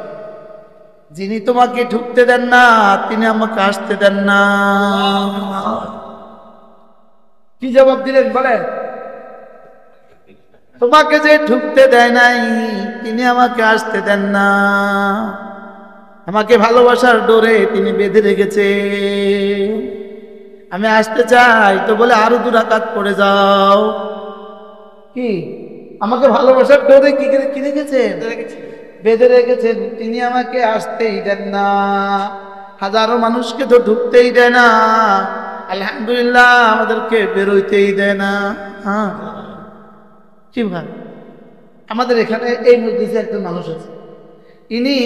S1: যিনি তোমাকে ঢুকতে দেন না তিনি আমাকে আসতে দেন না। কি জবাব দিলেন বলেন? তোমাকে যে ঢুকতে দেয় নাই তিনি আমাকে আসতে দেন না, আমাকে ভালোবাসার ডোরে তিনি বেঁধে রেখেছে। আমি আসতে চাই তো বলে আরো 2 রাকাত পড়ে যাও। কি আমাকে ভালোবাসার ডোরে কি রেখেছেন? বেঁধে রেখেছেন, তিনি আমাকে আসতেই দেন না। হাজারো মানুষকে তো ঢুকতেই দেয় না, আলহামদুলিল্লাহ আমাদেরকে বেরোইতেই দেয় না। হ্যাঁ কি ভাই, আমাদের এখানে এই মসজিদে একজন মানুষ আছে, ইনি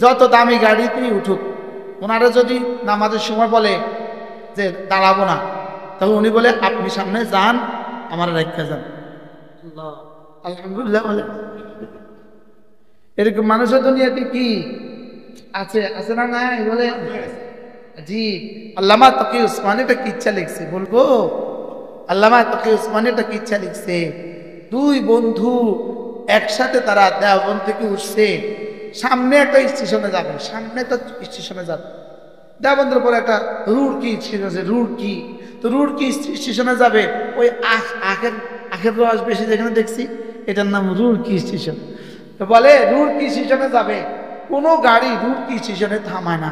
S1: যত দামি গাড়িতেই উঠুক, ওনারা যদি নামাজের সময় বলে যে দাঁড়াবো না, তখন উনি বলে আপনি সামনে যান, আমার রেখে যান। আলহামদুলিল্লাহ বলে। এরকম মানুষের দুনিয়াতে কি আছে আছে না নাই বলে জি। আল্লামা তকি উসমানী এটা কি ইচ্ছা লিখছে বলবো? আল্লামা তকি উসমানী এটা কি ইচ্ছা লিখছে, দুই বন্ধু একসাথে তারা দেওবন্দ থেকে উঠছে, সামনে একটা স্টেশনে যাবে, সামনে একটা স্টেশনে যাবে, দেওবন্দের পরে একটা রুড়কি স্টেশন আছে, রুড়কি, তো রুড়কি স্টেশনে যাবে, ওই আখের রস বেশি যেখানে দেখছি এটার নাম রুড়কি স্টেশন। তো বলে রুড়কি স্টেশনে যাবে, কোনো গাড়ি রুড়কি স্টেশনে থামায় না,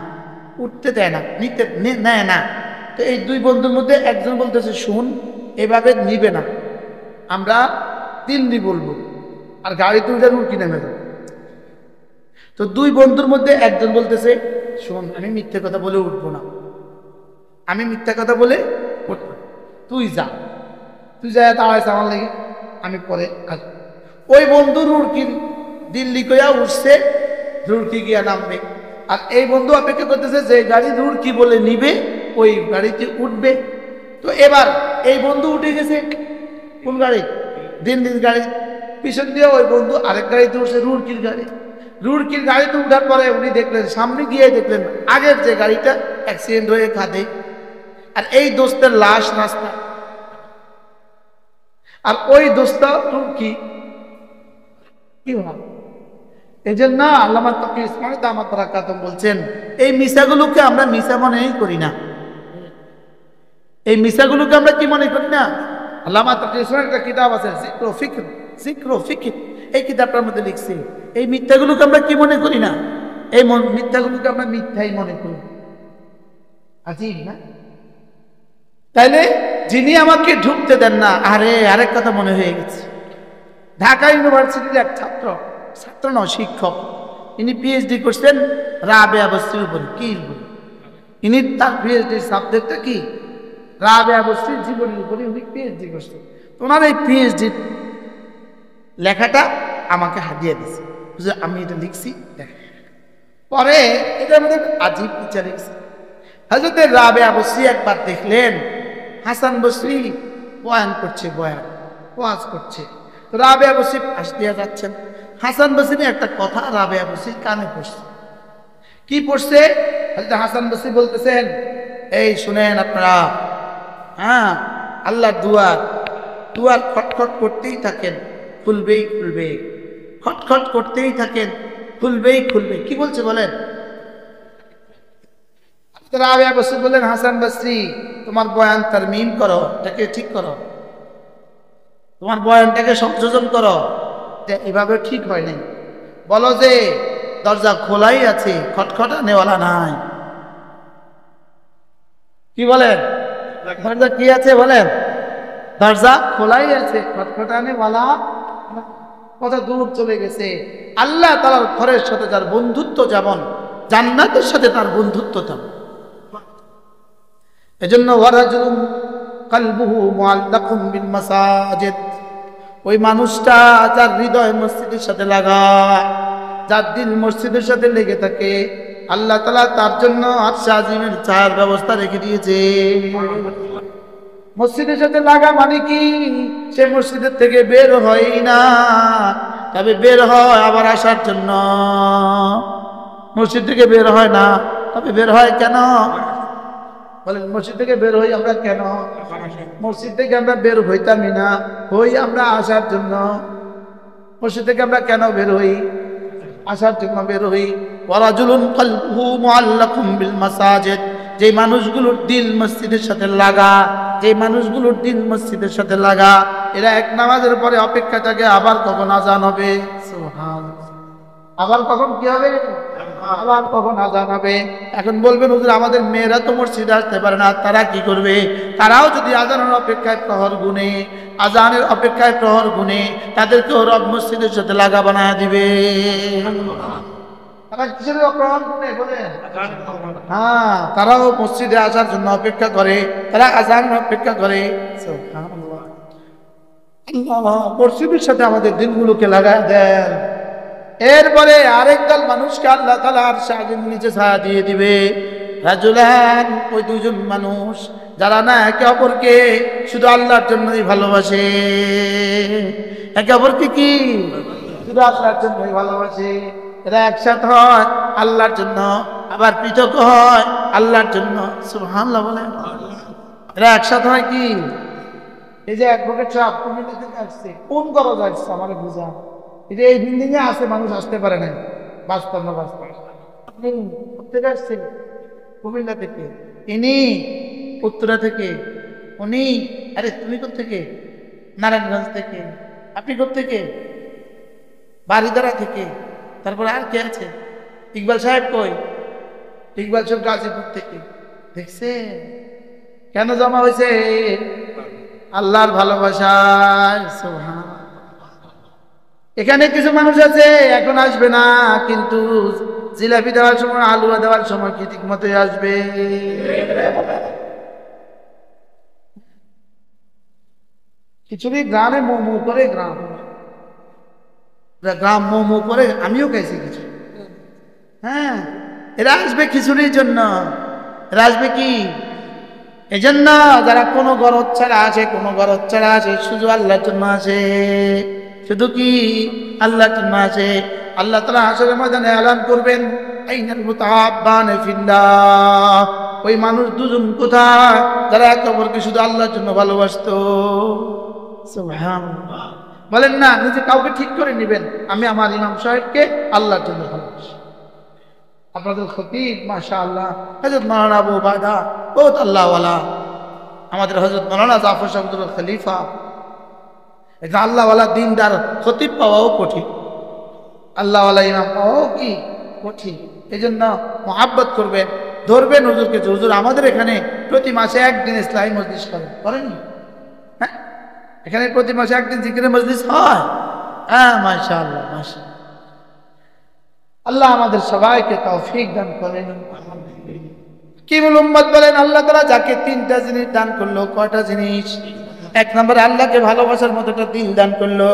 S1: উঠতে দেয় না, নিতে নেয় না। তো এই দুই বন্ধুর মধ্যে একজন বলতেছে শুন, এভাবে নিবে না, আমরা দিল্লি বলবো, আর গাড়িতে উঠে রুড়কি নেমে যাবে। তো দুই বন্ধুর মধ্যে একজন বলতেছে শোন, আমি মিথ্যে কথা বলে উঠবো না, আমি মিথ্যা কথা বলে উঠবো না, তুই যা, তুই যা দাঁড়াইছে আমার লেগে, আমি পরে আসবো। ওই বন্ধু রুড়কি দিল্লি কইয়া উঠছে, রুড়কি গিয়া নামবে, আর এই বন্ধু অপেক্ষা করতেছে যে গাড়ি রুড়কি বলে নিবে ওই গাড়িতে উঠবে। তো এবার এই বন্ধু উঠে গেছে কোন গাড়ি, দিল্লির গাড়ি, পিছন দিয়ে ওই বন্ধু আরেক গাড়িতে উঠছে, রুড়কির গাড়ি। রুড়কির গাড়িতে উঠার পরে উনি দেখলেন, সামনে গিয়ে দেখলেন আগের যে গাড়িটা অ্যাক্সিডেন্ট হয়ে খাদে, আর এই দোস্তের লাশ রাস্তা, আর ওই দোস্ত রুড়কি। কি ভাব এই জন্য আল্লামা তকি উসমানী দামাত বারাকাতুহু বলছেন, এই মিসাগুলোকে আমরা মিসা মনেই করি না, এই মিসাগুলোকে আমরা কি মনে করি না। আল্লামা তকি উসমানীর একটা কিতাব আছে জিক্র ফিকর, এই কিতাবটার মধ্যে লিখছে এই মিথ্যাগুলোকে আমরা কি মনে করি না, এই মিথ্যাগুলোকে আমরা মিথ্যাই মনে করি। আজীব না? তাইলে যিনি আমাকে ঢুকতে দেন না, আরে আরেক কথা মনে হয়ে গেছে, ঢাকা ইউনিভার্সিটির এক ছাত্র নয় শিক্ষক, ইনি পিএইচডি করছেন রাবেয়া বস্তির উপরে। কি ইনি তার পিএইচডি সাবজেক্টটা কি, রাবেয়া বস্তির জীবনের উপরে উনি পিএইচডি করছেন। ওনার এই পিএইচডি লেখাটা আমাকে হাদিয়া দিয়েছে, বুঝলে আমি এটা লিখছি দেখা। পরে এটার মধ্যে আজীব বিচার লিখছে, হযরত রাবেয়া বস্তি একবার দেখলেন হাসান বসরি বয়ান করছে, ওয়াজ করছে, তো রাবেয়া বস্তি পাশ দিয়ে যাচ্ছেন, হাসান বসরি একটা কথা রাবেয়া বস্তির কানে পড়ছে। কি পড়ছে? হযরত হাসান বসরি বলতেছেন, এই শুনেন আপনারা, হ্যাঁ আল্লাহর দুয়ার খটখট করতেই থাকেন, খুলবেই খুলবে, খটখট করতেই থাকেন, খুলবেই খুলবে। কি বলছে বলেন? রাবেয়া বসরি বললেন, হাসান বসরি তোমার বয়ান তারমিম করো, এটাকে ঠিক করো, তোমার বয়ানটাকে সংযোজন করো, এভাবে ঠিক হয় নাই, বলো যে দরজা খোলাই আছে, খটখটানেওয়ালা নাই। কি বলেন? দরজা কি আছে বলেন? দরজা খোলাই আছে, খটখটানেওয়ালা কত দূর চলে গেছে। আল্লাহ তাআলার ঘরের সাথে যার বন্ধুত্ব যেমন, জান্নাতের সাথে তার বন্ধুত্ব তেমন। এজন্য ওয়ারাজুলুন কলবুহু মুআল্লাকুম বিল মাসাজিদ, ওই মানুষটা যার হৃদয় মসজিদের সাথে লাগা, যার দিল মসজিদের সাথে লেগে থাকে, আল্লাহ তাআলা তার জন্য আরশে আজিমের ছায়ার ব্যবস্থা রেখে দিয়েছে। মসজিদের সাথে লাগা মানে কি? সে মসজিদের থেকে বের হয় না, তবে বের হয় আবার আসার জন্য। মসজিদ থেকে বের হয় না, তবে বের হয় কেন বলেন? মসজিদ থেকে বের হই আমরা কেন? মসজিদ থেকে আমরা বের হইতামই না, হই আমরা আসার জন্য। মসজিদ থেকে আমরা কেন বের হই? আসার জন্য বের হই। ওয়ারাজুলুন কলবুহু মুআল্লাকুম বিল মাসাজিদ, যে মানুষগুলোর দিল মসজিদের সাথে লাগা, যে মানুষগুলোর দিল মসজিদের সাথে লাগা, এরা এক নামাজের পরে অপেক্ষা থাকে আবার কখন আজান হবে। সুবহানাল্লাহ, আবার কখন কি হবে? আবার কখন আজান হবে। এখন বলবেন হুজুর আমাদের মেয়েরা তো মসজিদে আসতে পারে না, তারা কি করবে? তারাও যদি আজানের অপেক্ষায় প্রহর গুনে, আজানের অপেক্ষায় প্রহর গুনে, তাদেরকেও রব মসজিদের সাথে লাগা বানায় দিবে। তারা কিসের প্রহর গুনে বলে? হ্যাঁ, তারাও মসজিদে আসার জন্য অপেক্ষা করে, তারা আজানের অপেক্ষা করে। সুবহানাল্লাহ, আল্লাহ মসজিদের সাথে আমাদের দিনগুলোকে লাগায় দেন। এরপরে আরেক দল মানুষকে আল্লাহ তাআলা আরশে আজিমের নিচে ছায়া দিয়ে দিবে। রাজুলান, ওই দুজন মানুষ যারা না একে অপরকে শুধু আল্লাহর জন্যই ভালোবাসে, একে অপরকে কি শুধু আল্লাহর জন্যই ভালোবাসে। এরা একসাথে হয় আল্লাহর জন্য, আবার পৃথক হয় আল্লাহর জন্য। সুবহানাল্লাহ বলেন। এরা একসাথে হয় কি? এই যে অ্যাডভোকেট সাহেব কুমিল্লা থেকে আসছে, কোন গরজ আসছে আমার বুঝা? এই যে এই বিল্ডিং এ আছে, মানুষ আসতে পারে না, বাস্তব না বাস্তব? আপনি কোথেকে আসছেন? কুমিল্লা থেকে। ইনি উত্তরা থেকে। উনি, আরে তুমি কোথেকে? নারায়ণগঞ্জ থেকে। আপনি কোথেকে? বারিদারা থেকে। তারপরে আর কে আছে? ইকবাল সাহেব কই? ইকবাল সাহেব গাজীপুর থেকে। দেখছে কেন জমা হয়েছে? আল্লাহর ভালোবাসায়। সুবহানাল্লাহ। এখানে কিছু মানুষ আছে এখন আসবে না, কিন্তু জিলাপি দেওয়ার সময়, আলুয়া দেওয়ার সময় কি ঠিক মতো আসবে? খিচুড়ি গ্রামে মোমো করে, গ্রাম মোমো করে, আমিও খাইছি কিছু। হ্যাঁ, এরা আসবে খিচুড়ির জন্য। এরা আসবে কি এই জন্য? যারা কোনো গরজ ছাড়া আছে, কোনো গরজ ছাড়া আছে, শুধু আল্লাহর জন্য আছে। শুধু কি আল্লাহর জন্য আছে। আল্লাহ তাআলা হাশরের ময়দানে এলান করবেন, আইনাল মুতাহাব্বানে ফিল্লাহ। ওই মানুষ দুজন কোথায় যারা একে অপরকে শুধু আল্লাহর জন্য ভালোবাসতো? সুবহানাল্লাহ। বলেন না, নিজে কাউকে ঠিক করে নেবেন, আমি আমার ইমাম সাহেবকে আল্লাহর জন্য ভালোবাসি। আপনাদের খতিব মাশাআল্লাহ হযরত মাওলানা আবু উবাইদা বহুত আল্লাহওয়ালা। আমাদের হযরত মাওলানা জাফর সাহেব খলিফা। এটা আল্লাহওয়ালা দিনদার খতিব পাওয়াও কঠিন, আল্লাহওয়ালা ইমাম পাওয়াও কি কঠিন। এই জন্য মহাব্বত করবেন, ধরবেন হুজুরকে। হুজুর আমাদের এখানে প্রতি মাসে একদিন ইসলামী মজলিস করেনি? হ্যাঁ, এখানে প্রতি মাসে একদিন জিকিরের মজলিস হয়। হ্যাঁ, মাশাআল্লাহ মাশাআল্লাহ। আল্লাহ আমাদের সবাইকে তৌফিক দান করেন। কি বল উম্মত বলেন, আল্লাহ তাআলা যাকে তিনটা জিনিস দান করলো, কয়টা জিনিস? এক নম্বরে আল্লাহকে ভালোবাসার মতো একটা দিল দান করলো,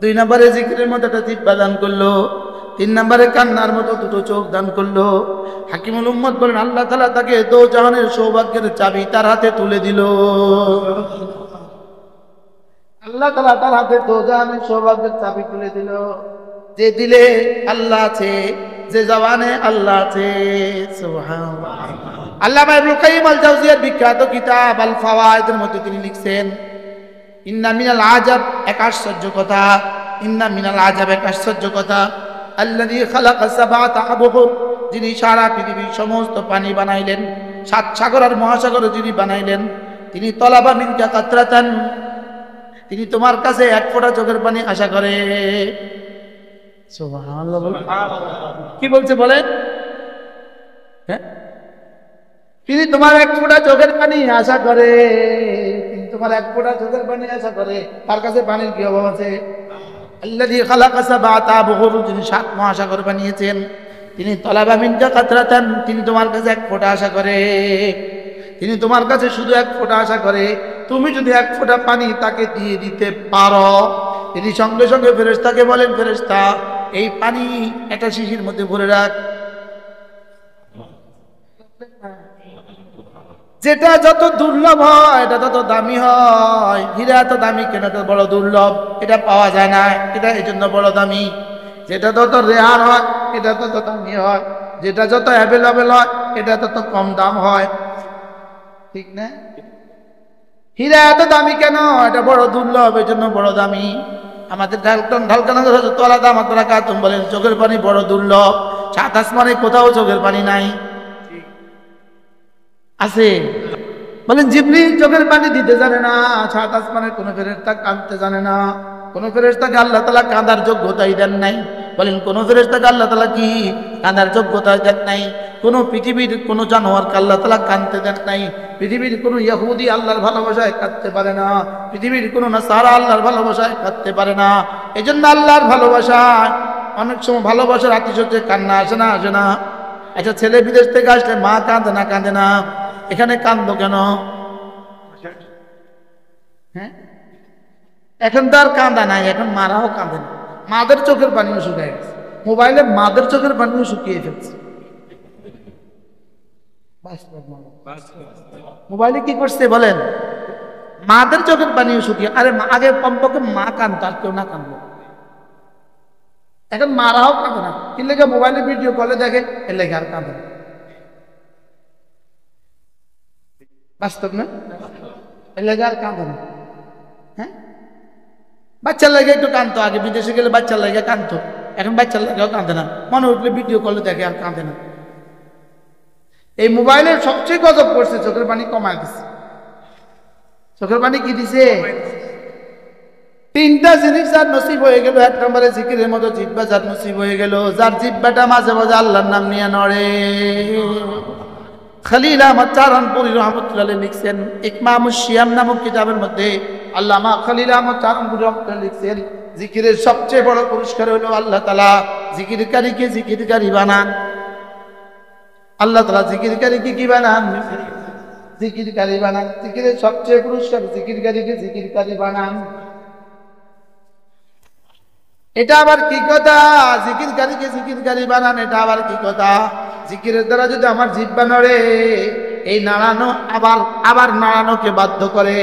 S1: দুই নম্বরে জিকিরের মতো একটা জিহ্বা দান করলো, তিন নম্বরে কান্নার মতো দুটো চোখ দান করলো। হাকিমুল উম্মত বলেন, আল্লাহ তাআলা তাকে দো জাহানের সৌভাগ্যের চাবি তার হাতে তুলে দিল। আল্লাহ তাআলা তার হাতে দো জাহানের সৌভাগ্যের চাবি তুলে দিল। যে দিলে আল্লাহ আছে, যে জবানে আল্লাহ আছে। সুবহানাল্লাহ। আল্লামা ইবনুল কাইয়িম আল জাওজিয়ার বিখ্যাত কিতাব আল ফাওয়ায়েদের মধ্যে তিনি লিখছেন, ইন্না মিনাল আজাব, এক আশ্চর্য কথা, ইন্না মিনাল আজাব, এক আশ্চর্য কথা, আল্লাযী খালাকা সাবআতা আবহুর, যিনি সারা পৃথিবীর সমস্ত পানি বানাইলেন, সাত সাগর আর মহাসাগর যিনি বানাইলেন, তিনি তলাবা মিনকা কাতরাতান, তিনি তোমার কাছে এক ফোঁটা চোখের পানি আশা করে। সুবহানাল্লাহ। কি বলছে বলেন? হ্যাঁ, তিনি তোমার এক ফোঁটা চোখের পানি আশা করে। তিনি তোমার এক ফোঁটা চোখের পানি আশা করে। তার কাছে পানির কি অভাব আছে? আল্লাযী খালাকা সাবআতা আবহুর, যিনি সাত মহাসাগর বানিয়েছেন, তিনি তলাবা মিনকা কাতরাতান, তিনি তোমার কাছে এক ফোঁটা আশা করে। তিনি তোমার কাছে শুধু এক ফোঁটা আশা করে। তুমি যদি এক ফোঁটা পানি তাকে দিয়ে দিতে পারো, তিনি সঙ্গে সঙ্গে ফেরেশতাকে বলেন, ফেরেশতা এই পানি একটা শিশির মধ্যে ভরে রাখ। যেটা যত দুর্লভ হয় এটা তত দামি হয়। হীরা এত দামি কেন? তো বড় দুর্লভ, এটা পাওয়া যায় না, এটা এই জন্য বড় দামি। যেটা যত রেয়ার হয় এটা তত দামি হয়, যেটা যত অ্যাভেলেবেল হয় এটা তত কম দাম হয়, ঠিক না? হীরা এত দামি কেন? এটা বড় দুর্লভ, এই জন্য বড় দামি। আমাদের ঢালকানা তোলা দাম আপনারা কাতুম বলেন, চোখের পানি বড় দুর্লভ। সাত আসমানে কোথাও চোখের পানি নাই, আছে? বলেন জিবরিল চোখের পানি দিতে জানে না, সাত আসমানের কোন ফেরেশতা কাঁদতে জানে না, কোন ফেরেশতাকে আল্লাহ তাআলা কাঁদার যোগ্যতাই দেন নাই। বলেন কোন ফেরেশতাকে আল্লাহ তাআলা কি কাঁদার যোগ্যতা দেন নাই? কোন পৃথিবীর কোন জানোয়ারকে আল্লাহ তাআলা কাঁদতে দেন নাই। পৃথিবীর কোন ইহুদি আল্লাহর ভালোবাসায় কাঁদতে পারে না, পৃথিবীর কোন নাসারা আল্লাহর ভালোবাসায় কাঁদতে পারে না। এই জন্য আল্লাহর ভালোবাসায় অনেক সময় ভালোবাসার আতিশয্যে কান্না আসে না, আসে না? আচ্ছা, ছেলে বিদেশ থেকে আসলে মা কাঁদে না, কাঁদে না? এখানে কান্দো কেন? হ্যাঁ, এখন তো আর কান্দা নাই, এখন মারাও কাঁদে না, মাদের চোখের পানিও শুকিয়ে গেছে। মোবাইলে মাদের চোখের পানিও শুকিয়ে ফেলছে। মোবাইলে কি করছে বলেন? মাদের চোখের পানিও শুকিয়ে। আরে আগে কমপক্ষে মা কাঁদতো, আর কেউ না কাঁদলো। এখন মারাও কাঁদে না, এর লেগে মোবাইলে ভিডিও কলে দেখে, এর লেগে আর কাঁদে না। বাস্তব না? এর লেগে আর কাঁদে না। হ্যাঁ, বাচ্চার লাগে একটু কাঁদতো, আগে বিদেশে গেলে বাচ্চার লাগে কাঁদতো, এখন বাচ্চার লাগেও কাঁদে না, মনে উঠলে ভিডিও কলে দেখে আর কাঁদে না। এই মোবাইলের সবচেয়ে গজব করছে, চোখের পানি কমায় দিছে। চোখের পানি কি দিছে? তিনটা জিনিস যার নসিব হয়ে গেল। এক নম্বরে জিকিরের মতো জিহ্বা যার নসিব হয়ে গেল, যার জিহ্বাটা মাঝে মাঝে আল্লাহর নাম নিয়ে নড়ে। খলিল আহমদ চারণপুরী রহমতুল্লাহ লিখছেন ইকমামুশ শিয়াম নামক কিতাবের মধ্যে, আল্লামা খলিল আহমদ চারণপুরী রহমতুল্লাহ লিখছেন, জিকিরের সবচেয়ে বড় পুরস্কার হলো আল্লাহ তাআলা জিকিরকারীকে জিকিরকারী বানান। আল্লাহ তাআলা জিকিরকারীকে কি বানান? জিকিরকারী বানান। জিকিরের সবচেয়ে পুরস্কার জিকিরকারীকে জিকিরকারী বানান। এটা আবার কি কথা? জিকিরকারীকে জিকিরকারী বানান, এটা আবার কি কথা? জিকিরের দ্বারা যদি আমার জিহ্বা নড়ে, এই নাড়ানো আবার নাড়ানোকে বাধ্য করে।